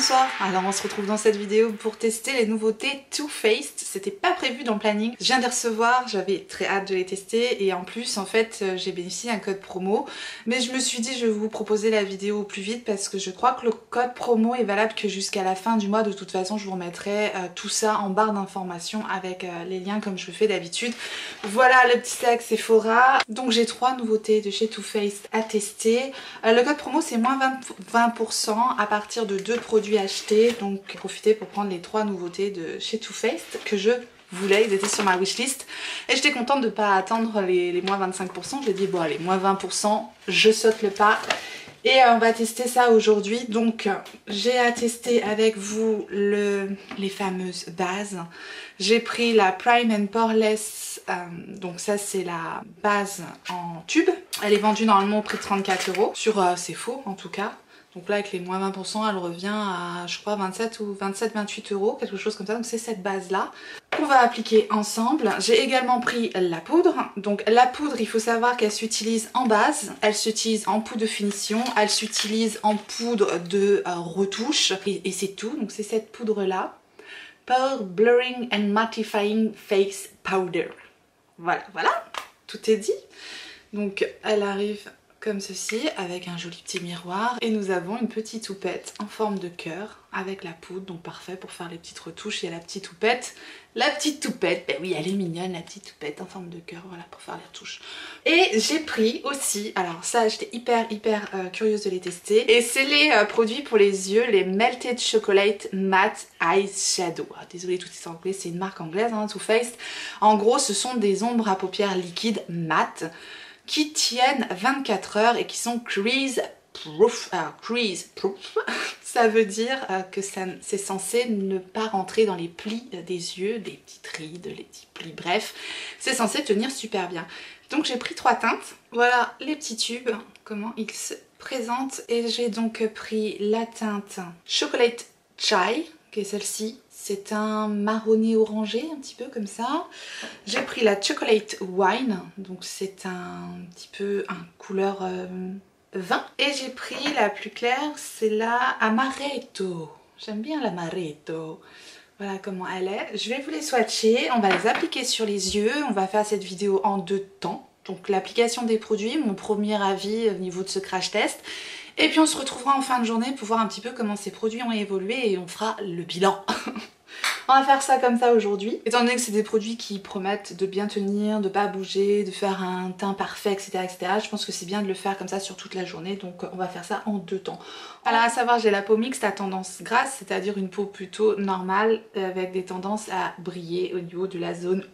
bonsoir. Alors on se retrouve dans cette vidéo pour tester les nouveautés Too Faced. C'était pas prévu dans le planning. Je viens de les recevoir, j'avais très hâte de les tester et en plus en fait j'ai bénéficié d'un code promo. Mais je me suis dit je vais vous proposer la vidéo au plus vite parce que je crois que le code promo est valable que jusqu'à la fin du mois. De toute façon je vous remettrai tout ça en barre d'informations avec les liens comme je le fais d'habitude. Voilà le petit sac Sephora. Donc j'ai 3 nouveautés de chez Too Faced à tester. Le code promo c'est moins 20% à partir de 2 produits achetés, donc profitez pour prendre les 3 nouveautés de chez Too Faced que je voulais, ils étaient sur ma wishlist et j'étais contente de ne pas attendre les moins 25%. J'ai dit bon allez, moins 20%, je saute le pas et on va tester ça aujourd'hui. Donc j'ai à tester avec vous les fameuses bases. J'ai pris la Prime and Poreless, donc ça c'est la base en tube. Elle est vendue normalement au prix de 34 €, sur c'est faux en tout cas. Donc là avec les moins 20% elle revient à je crois 27 ou 27-28 €, quelque chose comme ça. Donc c'est cette base là qu'on va appliquer ensemble. J'ai également pris la poudre. Donc la poudre il faut savoir qu'elle s'utilise en base, elle s'utilise en poudre de finition, elle s'utilise en poudre de retouche et c'est tout. Donc c'est cette poudre là. Pore Blurring and Mattifying Face Powder. Voilà, voilà, tout est dit. Donc elle arrive comme ceci avec un joli petit miroir et nous avons une petite houppette en forme de cœur avec la poudre, donc parfait pour faire les petites retouches. Il y a la petite houppette, ben oui elle est mignonne la petite houppette en forme de cœur, voilà pour faire les retouches. Et j'ai pris aussi, alors ça j'étais hyper curieuse de les tester, et c'est les produits pour les yeux, les Melted Chocolate Matte Eyeshadow. Ah, désolée tout est en anglais, c'est une marque anglaise hein, Too Faced. En gros ce sont des ombres à paupières liquides mattes qui tiennent 24 heures et qui sont crease proof. Crease proof, ça veut dire que c'est censé ne pas rentrer dans les plis des yeux, des petites rides, les petits plis, bref, c'est censé tenir super bien. Donc j'ai pris 3 teintes, voilà les petits tubes, comment ils se présentent, et j'ai donc pris la teinte Chocolate Chai, qui est celle-ci. C'est un marronné orangé, un petit peu comme ça. J'ai pris la Chocolate Wine, donc c'est un petit peu un couleur vin. Et j'ai pris la plus claire, c'est la Amaretto. J'aime bien l'Amaretto. Voilà comment elle est. Je vais vous les swatcher, on va les appliquer sur les yeux. On va faire cette vidéo en 2 temps. Donc l'application des produits, mon premier avis au niveau de ce crash test. Et puis on se retrouvera en fin de journée pour voir un petit peu comment ces produits ont évolué et on fera le bilan. On va faire ça comme ça aujourd'hui. Étant donné que c'est des produits qui promettent de bien tenir, de pas bouger, de faire un teint parfait, etc. je pense que c'est bien de le faire comme ça sur toute la journée. Donc on va faire ça en 2 temps. Alors à savoir, j'ai la peau mixte à tendance grasse, c'est-à-dire une peau plutôt normale avec des tendances à briller au niveau de la zone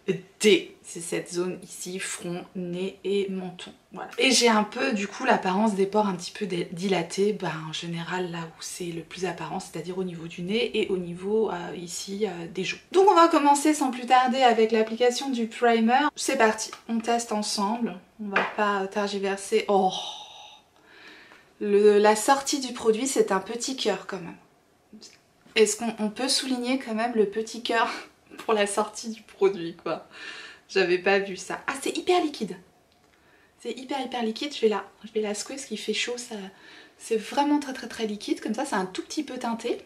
D. C'est cette zone ici, front, nez et menton. Voilà. Et j'ai un peu du coup l'apparence des pores un petit peu dilatés, en général là où c'est le plus apparent, c'est-à-dire au niveau du nez et au niveau ici des joues. Donc on va commencer sans plus tarder avec l'application du primer. C'est parti, on teste ensemble, on va pas tergiverser. Oh, la sortie du produit c'est un petit cœur quand même. Est-ce qu'on peut souligner quand même le petit cœur pour la sortie du produit quoi. J'avais pas vu ça. Ah c'est hyper liquide. C'est hyper liquide, je vais la secouer parce qu'il fait chaud, c'est vraiment très liquide, comme ça c'est un tout petit peu teinté.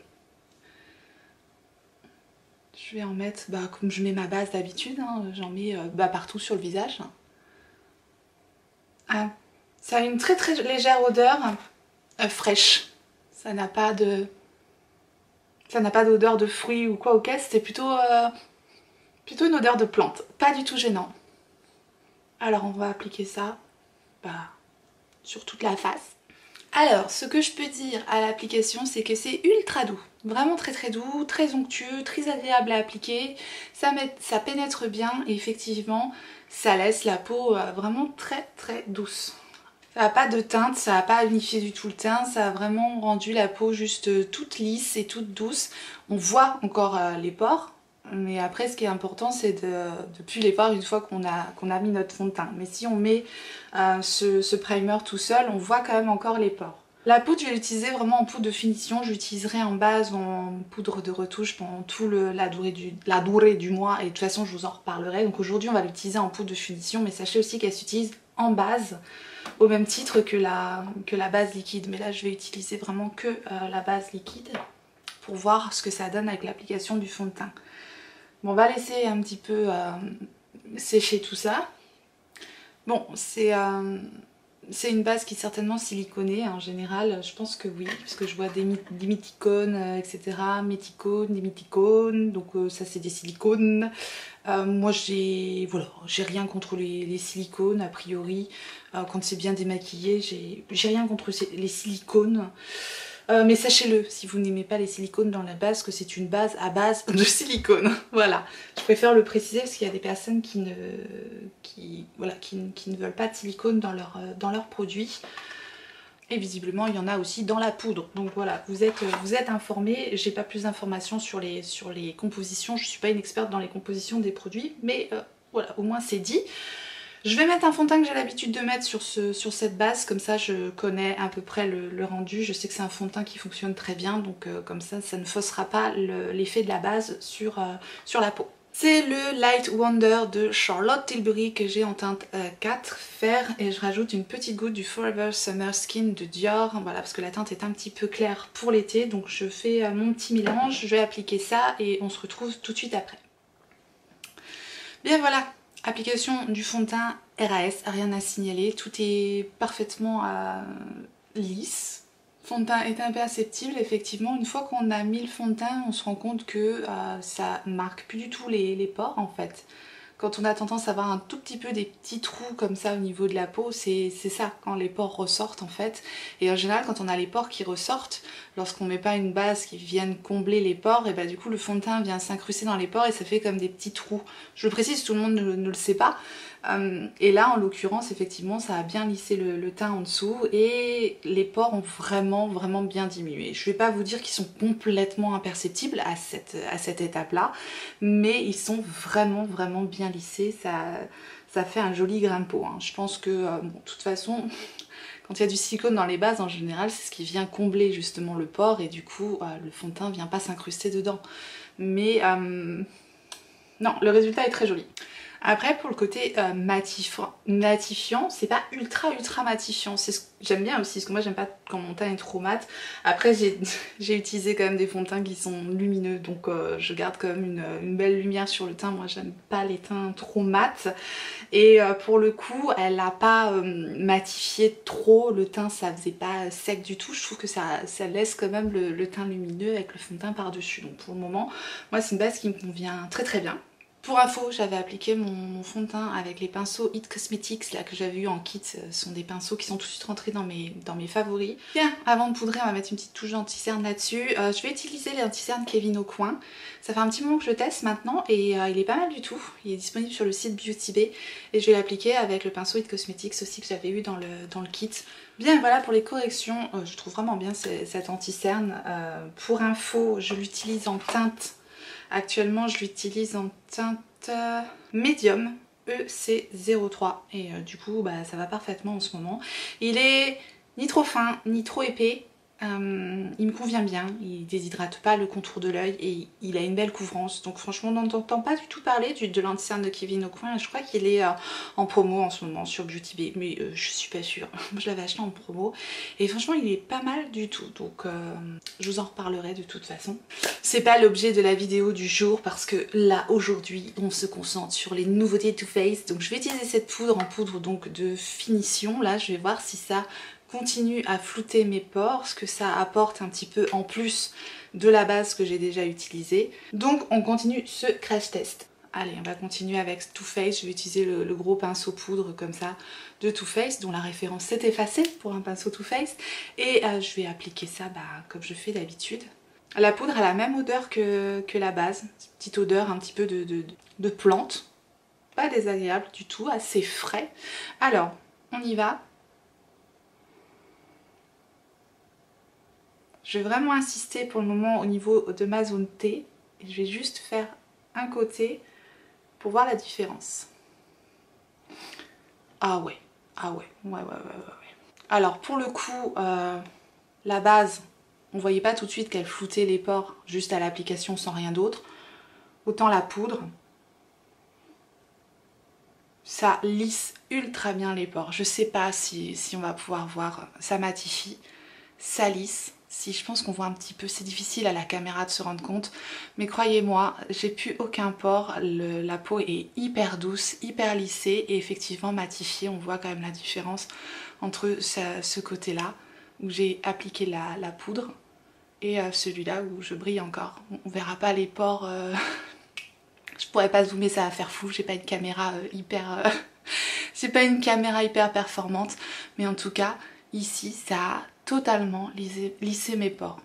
Je vais en mettre, comme je mets ma base d'habitude, hein, j'en mets partout sur le visage. Ah, ça a une très légère odeur fraîche. Ça n'a pas d'odeur de fruits ou quoi, ok, c'était plutôt une odeur de plante, pas du tout gênant. Alors on va appliquer ça sur toute la face. Alors ce que je peux dire à l'application c'est que c'est ultra doux, vraiment très doux, très onctueux, très agréable à appliquer, ça pénètre bien et effectivement ça laisse la peau vraiment très douce. Ça n'a pas de teinte, ça n'a pas unifié du tout le teint, ça a vraiment rendu la peau juste toute lisse et toute douce. On voit encore les pores. Mais après ce qui est important c'est de plus les voir une fois qu'on a mis notre fond de teint. Mais si on met ce primer tout seul, on voit quand même encore les pores. La poudre je vais l'utiliser vraiment en poudre de finition, j'utiliserai en base ou en poudre de retouche pendant toute la durée du mois et de toute façon je vous en reparlerai. Donc aujourd'hui on va l'utiliser en poudre de finition mais sachez aussi qu'elle s'utilise en base au même titre que la base liquide. Mais là je vais utiliser vraiment que la base liquide. pour voir ce que ça donne avec l'application du fond de teint. Bon, on va laisser un petit peu sécher tout ça. Bon, c'est une base qui est certainement siliconée en général, je pense que oui, parce que je vois des mythicones, etc. Méticones, des mythicones, donc ça c'est des silicones. Moi j'ai rien contre les silicones a priori, quand c'est bien démaquillé, j'ai rien contre les silicones. Mais sachez-le, si vous n'aimez pas les silicones dans la base, que c'est une base à base de silicone. Voilà, je préfère le préciser parce qu'il y a des personnes qui ne veulent pas de silicone dans leurs produits. Et visiblement il y en a aussi dans la poudre. Donc voilà, vous êtes informés. J'ai pas plus d'informations sur les compositions. Je suis pas une experte dans les compositions des produits, mais voilà, au moins c'est dit. Je vais mettre un fond de teint que j'ai l'habitude de mettre sur cette base, comme ça je connais à peu près le rendu. Je sais que c'est un fond de teint qui fonctionne très bien, donc comme ça ne faussera pas l'effet de la base sur la peau. C'est le Light Wonder de Charlotte Tilbury que j'ai en teinte 4 fer, et je rajoute une petite goutte du Forever Summer Skin de Dior, voilà, parce que la teinte est un petit peu claire pour l'été, donc je fais mon petit mélange, je vais appliquer ça et on se retrouve tout de suite après. Bien voilà, application du fond de teint RAS, rien à signaler, tout est parfaitement lisse. Le fond de teint est imperceptible, effectivement, une fois qu'on a mis le fond de teint, on se rend compte que ça marque plus du tout les pores en fait. Quand on a tendance à avoir un tout petit peu des petits trous comme ça au niveau de la peau, c'est ça, quand les pores ressortent en fait. Et en général, quand on a les pores qui ressortent, lorsqu'on met pas une base qui vienne combler les pores, et bah du coup le fond de teint vient s'incruster dans les pores et ça fait comme des petits trous. Je le précise, tout le monde ne le sait pas. Et là en l'occurrence effectivement ça a bien lissé le teint en dessous et les pores ont vraiment bien diminué. Je vais pas vous dire qu'ils sont complètement imperceptibles à cette étape là, mais ils sont vraiment bien lissés, ça fait un joli grain de peau, hein. Je pense que bon, de toute façon quand il y a du silicone dans les bases en général c'est ce qui vient combler justement le pore et du coup le fond de teint vient pas s'incruster dedans. Mais non, le résultat est très joli. Après pour le côté matifiant, c'est pas ultra matifiant, c'est ce que j'aime bien aussi, parce que moi j'aime pas quand mon teint est trop mat. Après j'ai utilisé quand même des fonds de teint qui sont lumineux, donc je garde quand même une belle lumière sur le teint. Moi j'aime pas les teints trop mat. Et pour le coup elle a pas matifié trop le teint, ça faisait pas sec du tout. Je trouve que ça laisse quand même le teint lumineux avec le fond de teint par dessus. Donc pour le moment moi c'est une base qui me convient très bien. Pour info, j'avais appliqué mon fond de teint avec les pinceaux It Cosmetics là, que j'avais eu en kit. Ce sont des pinceaux qui sont tout de suite rentrés dans mes favoris. Bien, avant de poudrer, on va mettre une petite touche d'anti-cerne là-dessus. Je vais utiliser l'anti-cerne Kevyn Aucoin. Ça fait un petit moment que je le teste maintenant et il est pas mal du tout. Il est disponible sur le site Beauty Bay et je vais l'appliquer avec le pinceau It Cosmetics aussi que j'avais eu dans le kit. Bien, voilà pour les corrections. Je trouve vraiment bien cet anti-cerne. Pour info, je l'utilise en teinte. Actuellement je l'utilise en teinte médium EC03 et du coup bah, ça va parfaitement en ce moment. Il est ni trop fin ni trop épais, il me convient bien, il déshydrate pas le contour de l'œil et il a une belle couvrance, donc franchement on n'entend pas du tout parler de l'anti-cerne de Kevyn Aucoin. Je crois qu'il est en promo en ce moment sur Beauty Bay, mais je suis pas sûre. Je l'avais acheté en promo et franchement il est pas mal du tout, donc je vous en reparlerai de toute façon. C'est pas l'objet de la vidéo du jour parce que là aujourd'hui on se concentre sur les nouveautés Too Faced, donc je vais utiliser cette poudre en poudre donc de finition. Là je vais voir si ça continue à flouter mes pores, ce que ça apporte un petit peu en plus de la base que j'ai déjà utilisée. Donc on continue ce crash test. Allez, on va continuer avec Too Faced. Je vais utiliser le gros pinceau poudre comme ça de Too Faced, dont la référence s'est effacée pour un pinceau Too Faced. Et je vais appliquer ça comme je fais d'habitude. La poudre a la même odeur que la base, petite odeur un petit peu de plante, pas désagréable du tout, assez frais. Alors, on y va. Je vais vraiment insister pour le moment au niveau de ma zone T. Et je vais juste faire un côté pour voir la différence. Ah ouais, ouais. Alors pour le coup, la base, on voyait pas tout de suite qu'elle floutait les pores juste à l'application sans rien d'autre. Autant la poudre, ça lisse ultra bien les pores. Je sais pas si on va pouvoir voir, ça matifie, ça lisse. Si, je pense qu'on voit un petit peu, c'est difficile à la caméra de se rendre compte, mais croyez-moi, j'ai plus aucun pore, la peau est hyper douce, hyper lissée et effectivement matifiée. On voit quand même la différence entre ce côté-là où j'ai appliqué la poudre et celui-là où je brille encore. On verra pas les pores, je pourrais pas zoomer, ça va faire fou, j'ai pas une caméra j'ai pas une caméra hyper performante, mais en tout cas, ici, ça a totalement lissé mes pores.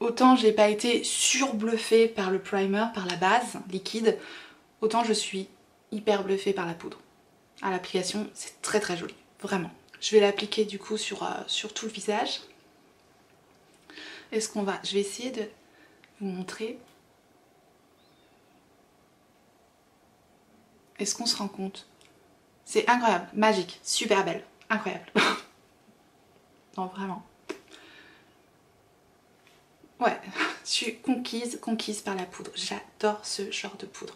Autant j'ai pas été surbluffée par le primer, par la base liquide, autant je suis hyper bluffée par la poudre. À l'application, c'est très très joli, vraiment. Je vais l'appliquer du coup sur tout le visage. Est-ce qu'on va... Je vais essayer de vous montrer. Est-ce qu'on se rend compte? C'est incroyable, magique, super belle, incroyable. Non, vraiment. Ouais, je suis conquise par la poudre. J'adore ce genre de poudre.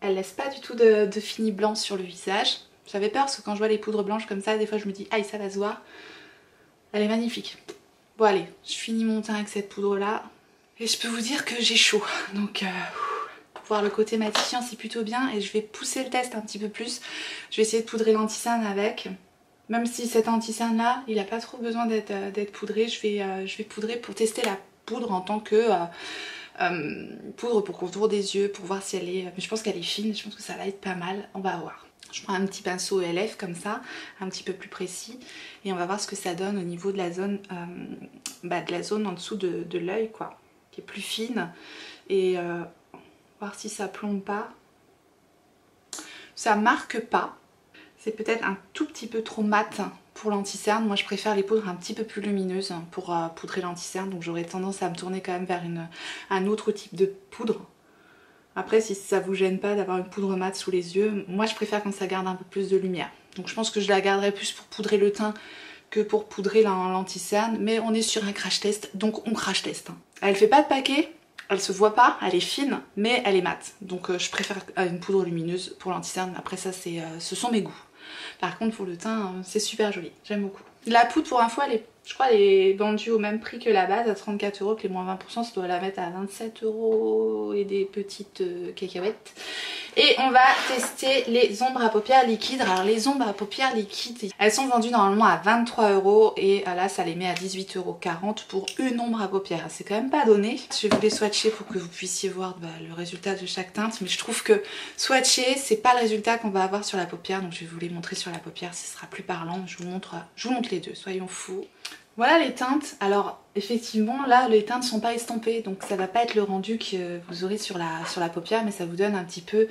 Elle laisse pas du tout de fini blanc sur le visage. J'avais peur parce que quand je vois les poudres blanches comme ça, des fois je me dis aïe, ça va se voir. Elle est magnifique. Bon allez, je finis mon teint avec cette poudre là. Et je peux vous dire que j'ai chaud. Donc pour voir le côté matifiant, c'est plutôt bien. Et je vais pousser le test un petit peu plus. Je vais essayer de poudrer l'anti-cerne avec. Même si cet anti-cerne là, il n'a pas trop besoin d'être poudré, je vais poudrer pour tester la poudre en tant que poudre pour contour des yeux, pour voir si elle est... Je pense qu'elle est fine, je pense que ça va être pas mal, on va voir. Je prends un petit pinceau ELF comme ça, un petit peu plus précis, et on va voir ce que ça donne au niveau de la zone, en dessous de l'œil, quoi, qui est plus fine, et voir si ça plombe pas. Ça marque pas. C'est peut-être un tout petit peu trop mat pour l'anti-cerne. Moi je préfère les poudres un petit peu plus lumineuses pour poudrer l'anti-cerne. Donc j'aurais tendance à me tourner quand même vers un autre type de poudre. Après si ça vous gêne pas d'avoir une poudre mat sous les yeux, moi je préfère quand ça garde un peu plus de lumière. Donc je pense que je la garderai plus pour poudrer le teint que pour poudrer l'anti-cerne. Mais on est sur un crash test, donc on crash test. Elle fait pas de paquet. Elle se voit pas, elle est fine, mais elle est mate. Donc je préfère une poudre lumineuse pour l'anti-cerne. Après ça, ce sont mes goûts. Par contre pour le teint, c'est super joli, j'aime beaucoup. La poudre pour info, je crois elle est vendue au même prix que la base, à 34 €, que les moins 20%, ça doit la mettre à 27 € et des petites cacahuètes. Et on va tester les ombres à paupières liquides. Alors les ombres à paupières liquides, elles sont vendues normalement à 23 € et là ça les met à 18,40 € pour une ombre à paupières. C'est quand même pas donné. Je vais vous les swatcher pour que vous puissiez voir le résultat de chaque teinte. Mais je trouve que swatcher, c'est pas le résultat qu'on va avoir sur la paupière. Donc je vais vous les montrer sur la paupière, ce sera plus parlant. Je vous montre les deux, soyons fous. Voilà les teintes. Alors effectivement là les teintes sont pas estampées, donc ça va pas être le rendu que vous aurez sur la paupière, mais ça vous donne un petit peu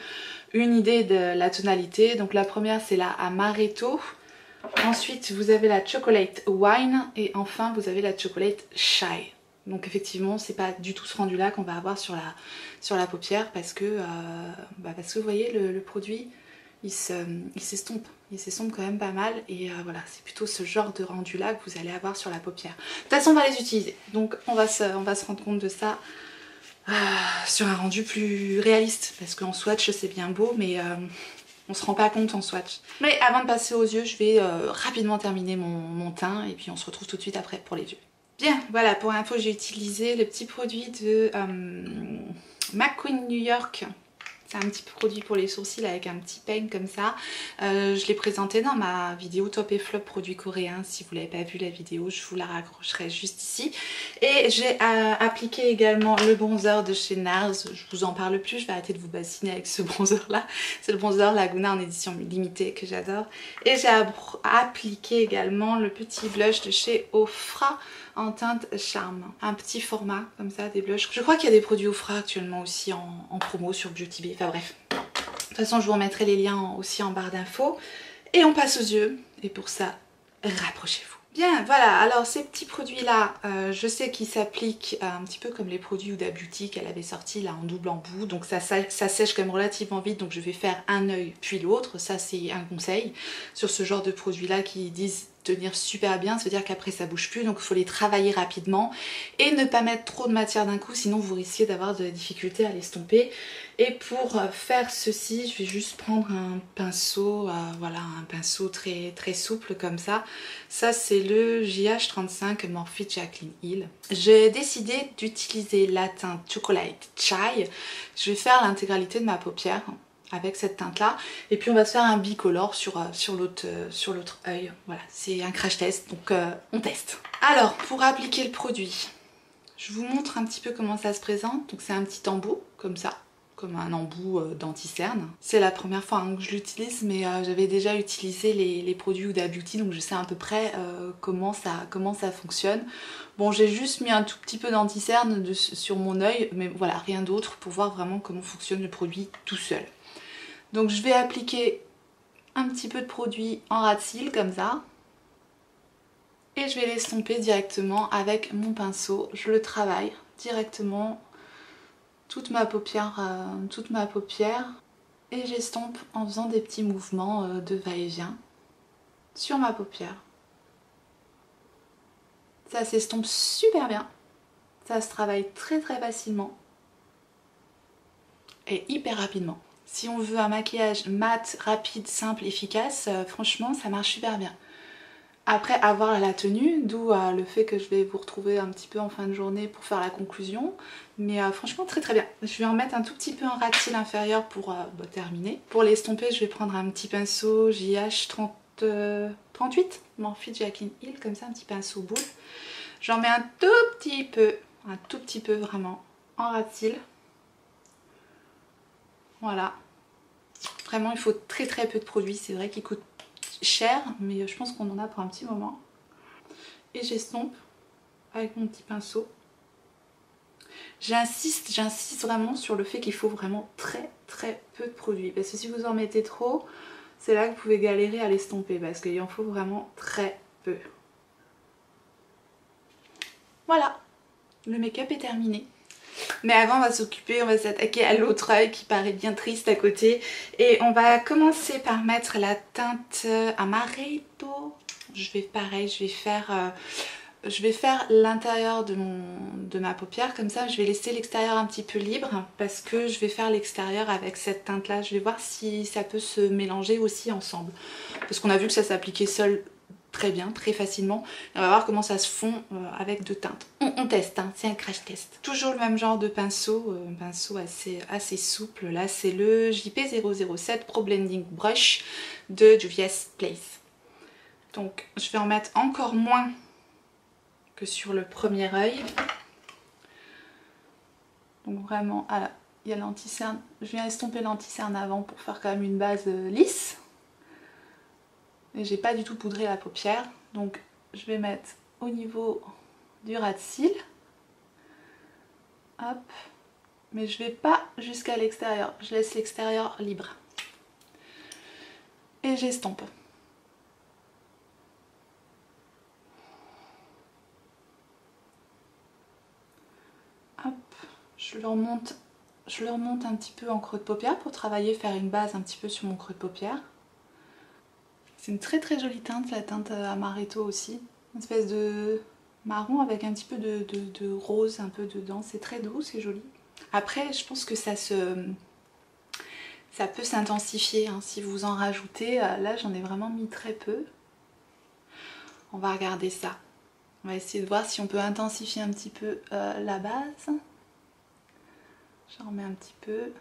une idée de la tonalité. Donc la première c'est la Amaretto, ensuite vous avez la Chocolate Wine et enfin vous avez la Chocolate Shy. Donc effectivement c'est pas du tout ce rendu là qu'on va avoir sur la paupière parce que vous voyez le produit il s'estompe quand même pas mal et voilà, c'est plutôt ce genre de rendu là que vous allez avoir sur la paupière. De toute façon on va les utiliser, donc on va se rendre compte de ça sur un rendu plus réaliste, parce qu'en swatch c'est bien beau mais on se rend pas compte en swatch. Mais avant de passer aux yeux, je vais rapidement terminer mon teint et puis on se retrouve tout de suite après pour les yeux. Bien, voilà, pour info j'ai utilisé le petit produit de McQueen New York. C'est un petit produit pour les sourcils avec un petit peigne comme ça. Je l'ai présenté dans ma vidéo top et flop produits coréens. Si vous l'avez pas vu la vidéo, je vous la raccrocherai juste ici. Et j'ai appliqué également le bronzer de chez NARS. Je vous en parle plus, je vais arrêter de vous bassiner avec ce bronzer là. C'est le bronzer Laguna en édition limitée que j'adore. Et j'ai appliqué également le petit blush de chez Ofra en teinte Charme. Un petit format comme ça, des blushs. Je crois qu'il y a des produits Ofra actuellement aussi en promo sur Beauty Bay. Enfin bref. De toute façon, je vous remettrai les liens aussi en barre d'infos. Et on passe aux yeux. Et pour ça, rapprochez-vous. Bien, voilà. Alors ces petits produits-là, je sais qu'ils s'appliquent un petit peu comme les produits Huda Beauty qu'elle avait sorti là en double embout. Donc ça sèche quand même relativement vite. Donc je vais faire un œil puis l'autre. Ça c'est un conseil sur ce genre de produits-là qui disent tenir super bien, ça veut dire qu'après ça bouge plus, donc il faut les travailler rapidement et ne pas mettre trop de matière d'un coup, sinon vous risquez d'avoir de la difficulté à l'estomper. Et pour faire ceci, je vais juste prendre un pinceau, voilà, un pinceau très souple comme ça. Ça c'est le JH35 Morphe Jaclyn Hill. J'ai décidé d'utiliser la teinte Chocolate Chai. Je vais faire l'intégralité de ma paupière avec cette teinte là, et puis on va se faire un bicolore sur l'autre œil. Voilà, c'est un crash test, donc on teste. Alors pour appliquer le produit, je vous montre un petit peu comment ça se présente. Donc c'est un petit embout comme ça, comme un embout d'anti-cerne. C'est la première fois que je l'utilise, mais j'avais déjà utilisé les produits Huda Beauty, donc je sais à peu près comment ça fonctionne. Bon, j'ai juste mis un tout petit peu d'anti-cerne sur mon œil, mais voilà, rien d'autre, pour voir vraiment comment fonctionne le produit tout seul. Donc je vais appliquer un petit peu de produit en ras de cils comme ça. Et je vais l'estomper directement avec mon pinceau. Je le travaille directement toute ma paupière. Et j'estompe en faisant des petits mouvements de va-et-vient sur ma paupière. Ça s'estompe super bien. Ça se travaille très facilement. Et hyper rapidement. Si on veut un maquillage mat, rapide, simple, efficace, franchement ça marche super bien. Après avoir la tenue, d'où le fait que je vais vous retrouver un petit peu en fin de journée pour faire la conclusion. Mais franchement très bien. Je vais en mettre un tout petit peu en ras de cils inférieur pour terminer. Pour l'estomper, je vais prendre un petit pinceau JH38 Morphe Jaclyn Hill, comme ça, un petit pinceau boule. J'en mets un tout petit peu vraiment en ras de cils. Voilà. Vraiment il faut très peu de produit, c'est vrai qu'il coûte cher, mais je pense qu'on en a pour un petit moment. Et j'estompe avec mon petit pinceau. J'insiste vraiment sur le fait qu'il faut vraiment très peu de produit, parce que si vous en mettez trop, c'est là que vous pouvez galérer à l'estomper, parce qu'il en faut vraiment très peu. Voilà, le make-up est terminé. Mais avant on va s'attaquer à l'autre œil qui paraît bien triste à côté. Et on va commencer par mettre la teinte Amaretto. Je vais faire l'intérieur de ma paupière, comme ça je vais laisser l'extérieur un petit peu libre, parce que je vais faire l'extérieur avec cette teinte là. Je vais voir si ça peut se mélanger aussi ensemble, parce qu'on a vu que ça s'appliquait seul très bien, très facilement. Et on va voir comment ça se fond avec deux teintes. On teste, hein, c'est un crash test. Toujours le même genre de pinceau, un pinceau assez souple. Là c'est le JP007 Pro Blending Brush de Juvia's Place. Donc je vais en mettre encore moins que sur le premier œil. Donc vraiment, ah là, il y a l'anti-cerne. Je viens estomper l'anti-cerne avant pour faire quand même une base lisse. Et j'ai pas du tout poudré la paupière, donc je vais mettre au niveau du ras de cils. Hop, mais je vais pas jusqu'à l'extérieur, je laisse l'extérieur libre. Et j'estompe. Hop, je le remonte un petit peu en creux de paupière pour travailler, faire une base un petit peu sur mon creux de paupière. C'est une très jolie teinte, la teinte Amaretto aussi. Une espèce de marron avec un petit peu de rose un peu dedans. C'est très doux, c'est joli. Après, je pense que ça peut s'intensifier hein, si vous en rajoutez. Là, j'en ai vraiment mis très peu. On va regarder ça. On va essayer de voir si on peut intensifier un petit peu la base. J'en remets un petit peu.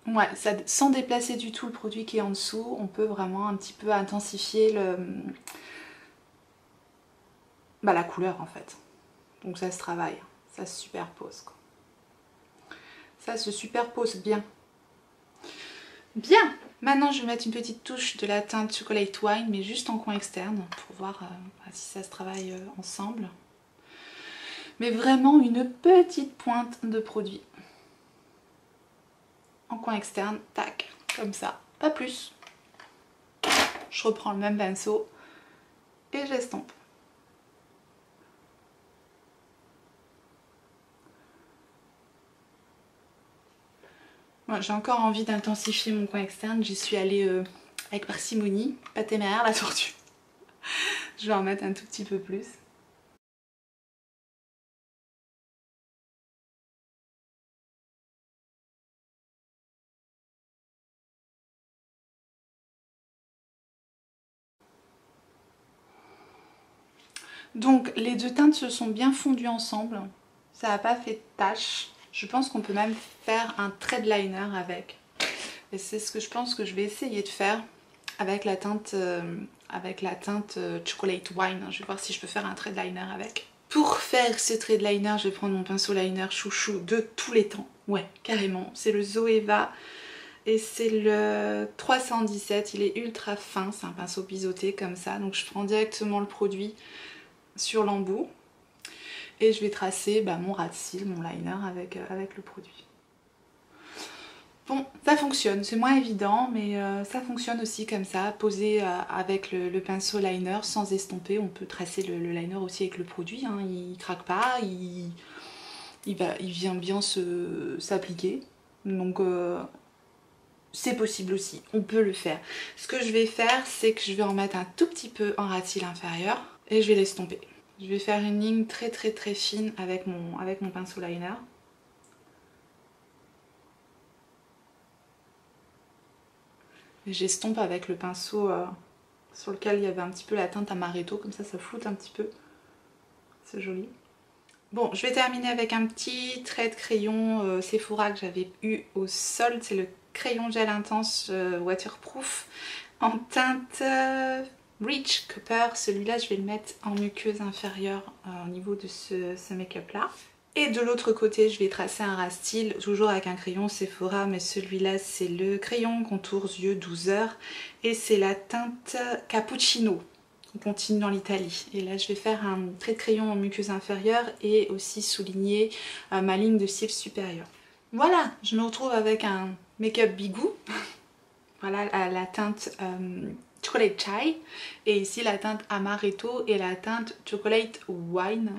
Ouais, ça, sans déplacer du tout le produit qui est en dessous, on peut vraiment un petit peu intensifier la couleur en fait. Donc ça se travaille, ça se superpose, quoi. Ça se superpose bien. Bien, maintenant je vais mettre une petite touche de la teinte Chocolate Wine, mais juste en coin externe, pour voir si ça se travaille ensemble. Mais vraiment une petite pointe de produit. En coin externe, tac, comme ça, pas plus. Je reprends le même pinceau et j'estompe. Ouais, j'ai encore envie d'intensifier mon coin externe, j'y suis allée avec parcimonie, pas téméraire la tortue. Je vais en mettre un tout petit peu plus. Donc les deux teintes se sont bien fondues ensemble, ça n'a pas fait de tache. Je pense qu'on peut même faire un thread liner avec. Et c'est ce que je pense que je vais essayer de faire avec la teinte, Chocolate Wine. Je vais voir si je peux faire un thread liner avec. Pour faire ce thread liner, je vais prendre mon pinceau liner chouchou de tous les temps. Ouais, carrément. C'est le Zoeva et c'est le 317. Il est ultra fin, c'est un pinceau biseauté comme ça. Donc je prends directement le produit sur l'embout et je vais tracer mon ras de cils, mon liner avec le produit. Bon, ça fonctionne, c'est moins évident mais ça fonctionne aussi comme ça, posé avec le pinceau liner sans estomper. On peut tracer le liner aussi avec le produit, hein. Il craque pas, il vient bien s'appliquer, donc c'est possible aussi, on peut le faire. Ce que je vais faire, c'est que je vais en mettre un tout petit peu en ras de cils inférieur et je vais l'estomper. Je vais faire une ligne très fine avec mon pinceau liner. Et j'estompe avec le pinceau sur lequel il y avait un petit peu la teinte amaretto, comme ça floute un petit peu. C'est joli. Bon, je vais terminer avec un petit trait de crayon Sephora que j'avais eu au solde. C'est le crayon gel intense waterproof en teinte Rich Copper. Celui-là, je vais le mettre en muqueuse inférieure au niveau de ce make-up là. Et de l'autre côté, je vais tracer un ras de cils, toujours avec un crayon Sephora, mais celui-là c'est le crayon contours yeux 12 heures et c'est la teinte Cappuccino. On continue dans l'Italie. Et là je vais faire un trait de crayon en muqueuse inférieure et aussi souligner ma ligne de cils supérieure. Voilà, je me retrouve avec un make-up bigou. Voilà la teinte Chocolate Chai et ici la teinte Amaretto et la teinte Chocolate Wine.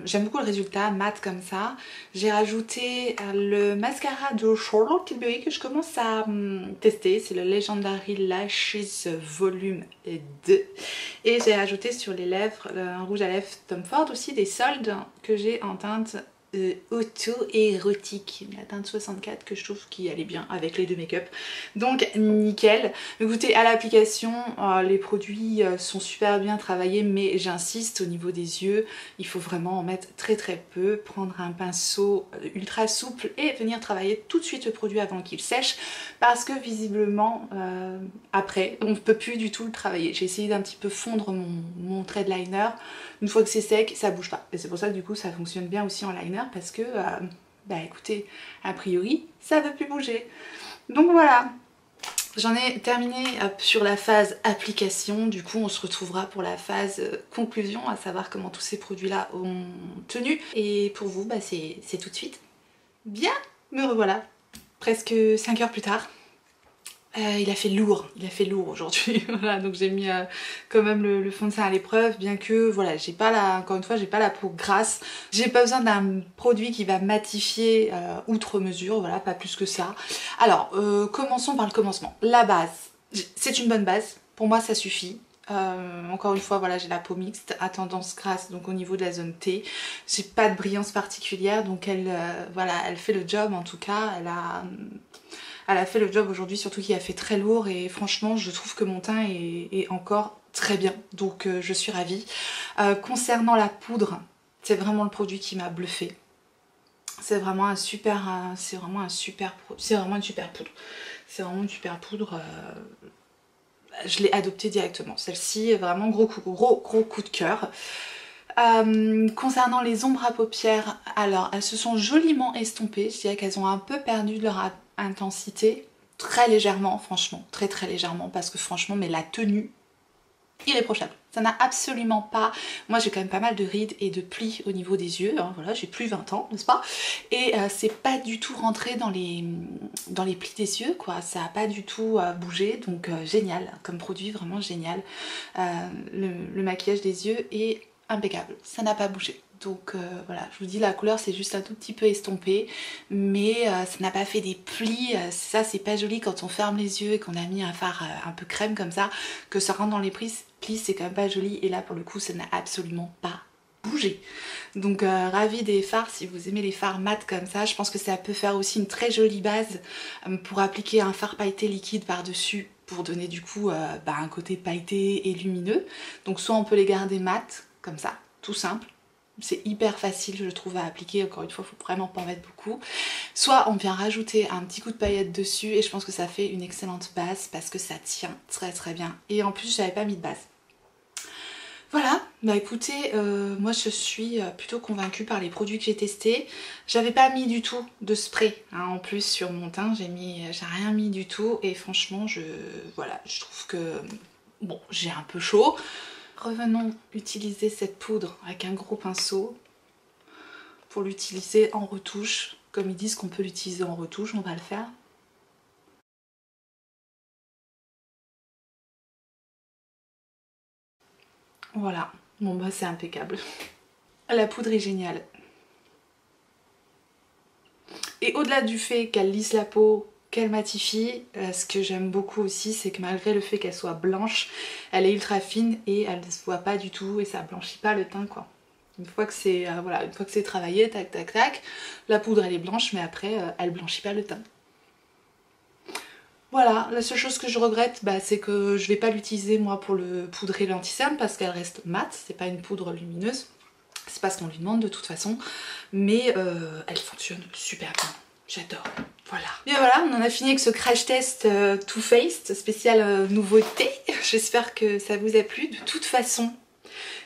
J'aime beaucoup le résultat mat comme ça. J'ai rajouté le mascara de Charlotte Tilbury que je commence à tester. C'est le Legendary Lashes Volume 2. Et j'ai rajouté sur les lèvres un rouge à lèvres Tom Ford aussi, des soldes que j'ai en teinte auto-érotique, la teinte 64 que je trouve qui allait bien avec les deux make-up, donc nickel. Écoutez, à l'application les produits sont super bien travaillés, mais j'insiste au niveau des yeux, il faut vraiment en mettre très peu, prendre un pinceau ultra souple et venir travailler tout de suite le produit avant qu'il sèche, parce que visiblement après on ne peut plus du tout le travailler. J'ai essayé d'un petit peu fondre mon trait de liner, une fois que c'est sec ça bouge pas, et c'est pour ça que du coup ça fonctionne bien aussi en liner, parce que écoutez, a priori ça veut plus bouger. Donc voilà, j'en ai terminé sur la phase application. Du coup on se retrouvera pour la phase conclusion, à savoir comment tous ces produits là ont tenu, et pour vous c'est tout de suite. Bien, me revoilà presque 5 heures plus tard. Il a fait lourd aujourd'hui. Voilà, donc j'ai mis quand même le fond de teint à l'épreuve, bien que voilà, j'ai pas encore une fois, j'ai pas la peau grasse. J'ai pas besoin d'un produit qui va matifier outre mesure, voilà, pas plus que ça. Alors, commençons par le commencement. La base, c'est une bonne base, pour moi ça suffit. Encore une fois, voilà, j'ai la peau mixte à tendance grasse, donc au niveau de la zone T, j'ai pas de brillance particulière, donc voilà, elle fait le job en tout cas. Elle a fait le job aujourd'hui, surtout qu'il a fait très lourd, et franchement je trouve que mon teint est encore très bien, donc je suis ravie. Concernant la poudre, c'est vraiment le produit qui m'a bluffé. C'est vraiment une super poudre. Je l'ai adoptée directement. Celle-ci est vraiment gros coup de cœur. Concernant les ombres à paupières, alors elles se sont joliment estompées. Je dirais qu'elles ont un peu perdu de leur intensité, très légèrement, franchement, très légèrement, parce que franchement, mais la tenue, irréprochable. Ça n'a absolument pas... Moi j'ai quand même pas mal de rides et de plis au niveau des yeux, hein, voilà, j'ai plus 20 ans, n'est-ce pas? Et c'est pas du tout rentré dans les plis des yeux, quoi, ça a pas du tout bougé, donc génial, comme produit, vraiment génial. Le maquillage des yeux est impeccable, ça n'a pas bougé. Donc voilà, je vous dis la couleur c'est juste un tout petit peu estompé, mais ça n'a pas fait des plis, ça c'est pas joli quand on ferme les yeux et qu'on a mis un fard un peu crème comme ça, que ça rentre dans les plis c'est quand même pas joli, et là pour le coup ça n'a absolument pas bougé. Donc ravie des fards, si vous aimez les fards mat comme ça, je pense que ça peut faire aussi une très jolie base pour appliquer un fard pailleté liquide par dessus, pour donner du coup un côté pailleté et lumineux. Donc soit on peut les garder mat comme ça, tout simple. C'est hyper facile je trouve à appliquer, encore une fois il faut vraiment pas en mettre beaucoup. Soit on vient rajouter un petit coup de paillettes dessus et je pense que ça fait une excellente base parce que ça tient très très bien. Et en plus j'avais pas mis de base. Voilà, bah écoutez, moi je suis plutôt convaincue par les produits que j'ai testés. J'avais pas mis du tout de spray hein, en plus sur mon teint, j'ai rien mis du tout et franchement voilà, je trouve que bon, j'ai un peu chaud. Revenons utiliser cette poudre avec un gros pinceau pour l'utiliser en retouche. Comme ils disent qu'on peut l'utiliser en retouche, on va le faire. Voilà, bon bah c'est impeccable. La poudre est géniale. Et au-delà du fait qu'elle lisse la peau, qu'elle matifie, ce que j'aime beaucoup aussi c'est que malgré le fait qu'elle soit blanche, elle est ultra fine et elle ne se voit pas du tout et ça blanchit pas le teint quoi. Une fois que c'est voilà, une fois que c'est travaillé, tac tac tac, la poudre elle est blanche mais après elle blanchit pas le teint. Voilà, la seule chose que je regrette c'est que je vais pas l'utiliser moi pour le poudrer l'anti-cerne parce qu'elle reste mate, c'est pas une poudre lumineuse. C'est pas ce qu'on lui demande de toute façon, mais elle fonctionne super bien. J'adore. Voilà. Bien voilà, on en a fini avec ce crash test Too Faced spécial nouveauté. J'espère que ça vous a plu. De toute façon,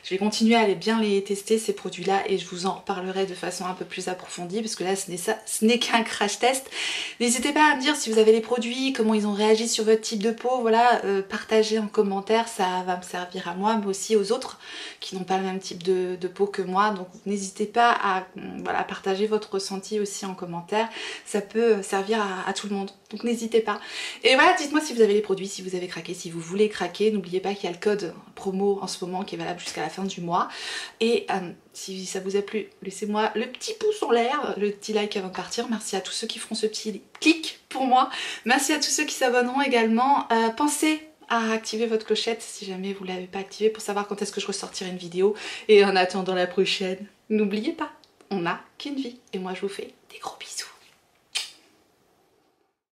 je vais continuer à bien les tester ces produits là et je vous en reparlerai de façon un peu plus approfondie parce que là ce n'est qu'un crash test. N'hésitez pas à me dire si vous avez les produits, comment ils ont réagi sur votre type de peau, voilà, partagez en commentaire, ça va me servir à moi mais aussi aux autres qui n'ont pas le même type de peau que moi, donc n'hésitez pas à voilà, partager votre ressenti aussi en commentaire, ça peut servir à tout le monde, donc n'hésitez pas. Et voilà, dites-moi si vous avez les produits, si vous avez craqué, si vous voulez craquer, n'oubliez pas qu'il y a le code promo en ce moment qui est valable jusqu'à la fin du mois. Et si ça vous a plu, laissez-moi le petit pouce en l'air, le petit like avant de partir. Merci à tous ceux qui feront ce petit clic pour moi. Merci à tous ceux qui s'abonneront également. Pensez à activer votre clochette si jamais vous ne l'avez pas activée pour savoir quand est-ce que je ressortirai une vidéo. Et en attendant la prochaine, n'oubliez pas, on n'a qu'une vie. Et moi je vous fais des gros bisous.